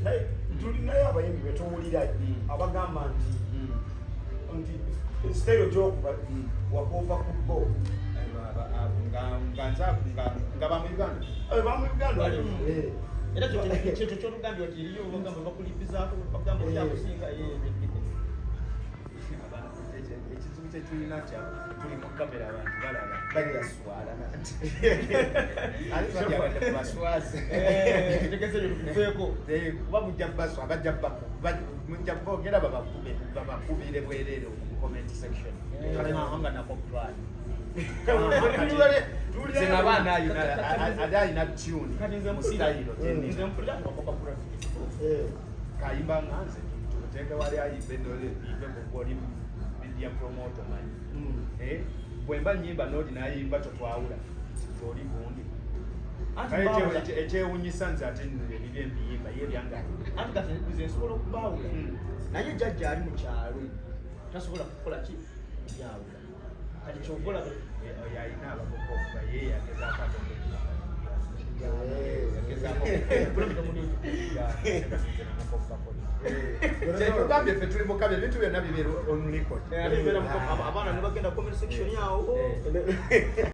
naye tulinayo abayimbi betuwulira abagamba nti style gy'okuba wakuva ku bo nga ba mu Uganda era kyekyo ky'olugambye oti eriyo bagamba bakulimbizaako bagamba okyakusinga ekizibu kyetulina tuli mu kamera abantu balaba banyaswala baswaze kuba mujja baswa bajja mujja bogera babakubire bwereere mu comment section nga nakopulani abaana alina tune mustayiro kayimba nganze tuteke wali ayimbe ndole ive kukoli media promoter mani bwemba nyimba nodi nayimba totwawula toli gundi ekyewunyisa nze ate ebibye mbiyimba ye byangani anti kati nze nsobola okubaawula naye jjajja ali mu kyalo tasobola kukola ki byawula kati kyokola yalina abakokofuga ye yagezaako kyetugambye ffe tuli mukabe ebintu byonna bibeera on record abaana ne bagenda comment section yawo